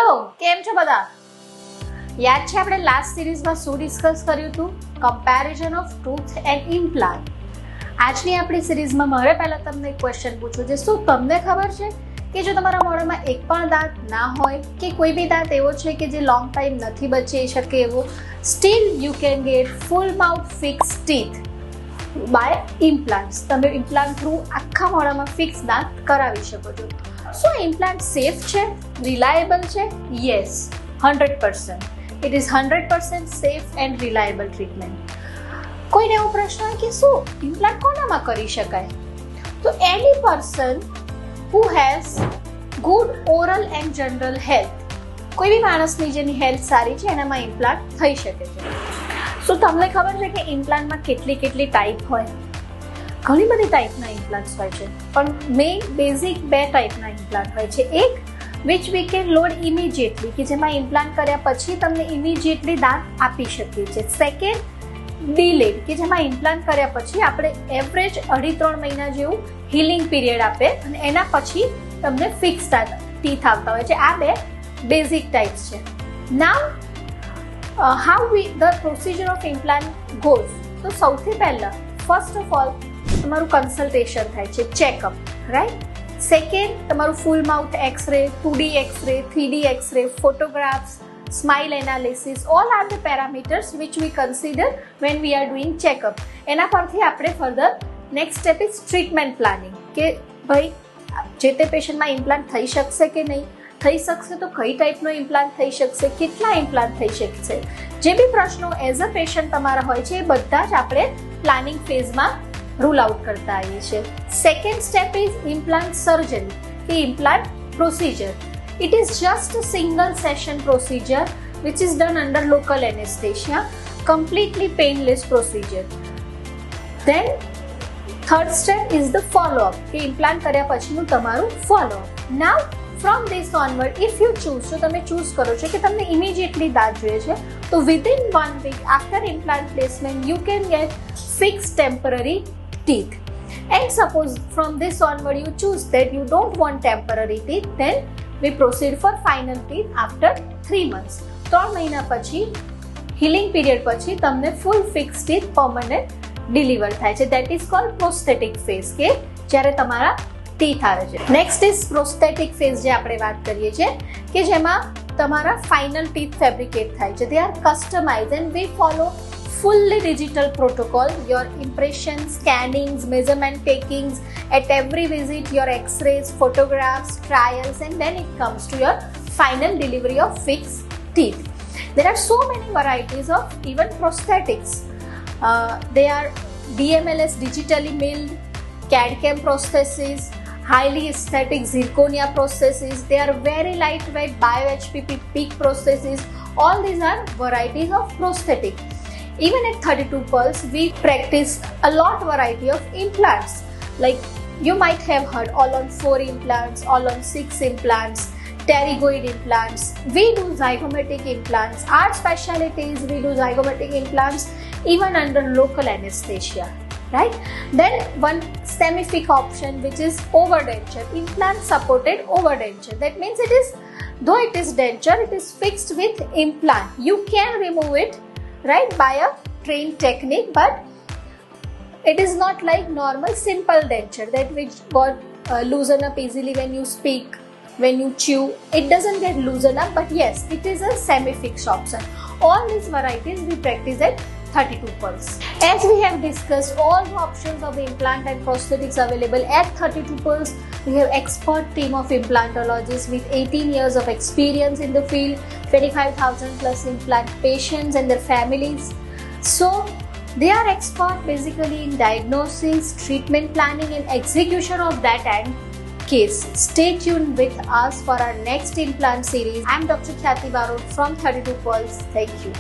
Hello, કેમ છો બધા? યાદ છે આપણે લાસ્ટ સિરીઝમાં શું ડિસ્કસ કર્યું હતું? Comparison of tooth and implant. આજની આપણી સિરીઝમાં મારે પહેલા તમને એક ક્વેશ્ચન પૂછવું છે. શું તમને ખબર છે કે જો તમારા મોઢામાં એક પણ દાંત ના હોય કે કોઈ બી દાંત એવો છે કે જે લોંગ ટાઈમ નથી બચી શકે એવો, still you can get full mouth fix teeth by implants. તમે ઇમ્પ્લાન્ટ થ્રુ આખા મોઢામાં ફિક્સ દાંત કરાવી શકો છો. શું ઇમ્પ્લાન્ટ સેફ છે, રિલાયેબલ છે? Yes, 100%. It is 100% safe and reliable treatment. કોઈને એવો પ્રશ્ન હોય કે શું ઇમ્પ્લાન્ટ કોનામાં કરી શકાય? તો એની person who has good oral and general health, કોઈ બી માણસની જેની હેલ્થ સારી છે એનામાં ઇમ્પ્લાન્ટ થઈ શકે છે. શું તમને ખબર છે કે ઇમ્પ્લાન્ટમાં કેટલી ટાઈપ હોય? ઘણી બધી ટાઈપના ઇમ્પ્લાન્ટ્સ હોય છે, પણ મેઇન બેઝિક બે ટાઈપના ઇમ્પ્લાન્ટ હોય છે. એક which we can load immediately, કે જેમાં ઇમ્પ્લાન્ટ કર્યા પછી તમને ઇમિજિએટલી દાંત આપી શકીએ છીએ. સેકન્ડ ડીલેડ, કે જેમાં ઇમ્પ્લાન્ટ કર્યા પછી આપણે એવરેજ 2.5-3 મહિના જેવું હીલિંગ પીરિયડ આપે અને એના પછી તમને ફિક્સ ટીથ આવતા હોય છે. આ બે બેઝિક ટાઈપ્સ છે. Now how the procedure of implant goes. તો સૌથી પહેલા ફર્સ્ટ ઓફ ઓલ તમારું કન્સલ્ટેશન થાય છે, ચેકઅપ, રાઈટ. સેકન્ડ, તમારું full mouth x ray, 2D x ray, 3D x ray, photographs, smile analysis, all are the parameters which we consider when we are doing checkup. એના પરથી આપણે further next step is treatment planning, કે ભાઈ જે તે પેશન્ટમાં implant થઈ શકશે કે નહીં, થઈ શકશે તો કઈ ટાઈપનો ઇમ્પ્લાન્ટ થઈ શકશે, કેટલા ઇમ્પ્લાન્ટ થઈ શકશે. જે બી પ્રશ્નો એઝ અ પેશન્ટ તમારા હોય છે એ બધા જ આપણે પ્લાનિંગ ફેઝમાં રૂલ આઉટ કરતા આવીએ છીએ. Second step is implant surgery, કે implant procedure. It is just a single session procedure which is done under local anesthesia, completely painless procedure. Then third step is the follow-up, કે implant કર્યા પછીનું તમારું follow-up. Now from this onward, if you choose, જો તમે choose કરો છો કે તમને immediately દાંત જોઈએ છે, તો within 1 week after implant placement you can get fixed temporary teeth. And suppose from this onward you choose that you don't want temporary teeth, then we proceed for final teeth after 3 months. 3 મહિના પછી healing period પછી તમને ફૂલ fix teeth permanent deliver થાય છે. That is called prosthetic phase, કે જ્યારે તમારા teeth આવે છે. નેક્સ્ટ ઇઝ પ્રોસ્થેટિક ફેઝ, જે આપણે વાત કરીએ છીએ કે જેમાં તમારા ફાઇનલ ટીથ ફેબ્રિકેટ થાય છે. They are customize and we follow fully digital protocol, your impressions, scannings, measurement takings at every visit, your x-rays, photographs, trials, and then it comes to your final delivery of fixed teeth. There are so many varieties of even prosthetics. They are DMLS, digitally milled, CAD-CAM prostheses, highly aesthetic zirconia prostheses. They are very lightweight bio-HPP PEEK prostheses. All these are varieties of prosthetic. Even at 32 Pulse, we practice a lot variety of implants. Like you might have heard all-on-4 implants, all-on-6 implants, pterygoid implants. We do zygomatic implants. Our specialty is we do zygomatic implants even under local anesthesia, right? Then one semi-fixed option which is overdenture, implant supported overdenture. That means it is, though it is denture, it is fixed with implant. You can remove it, right, by a trained technique, but it is not like normal simple denture that which got loosen up easily when you speak, when you chew. It doesn't get loosen up, but yes, it is a semi-fixed option. All these varieties we practice at 32 Pulse. As we have discussed all the options of implant and prosthetics available at 32 Pulse, we have expert team of implantologists with 18 years of experience in the field, 25,000 plus implant patients and their families. So they are expert basically in diagnosis, treatment planning and execution of that and case. Stay tuned with us for our next implant series. I am Dr. Khyati Barot from 32 Pulse. Thank you.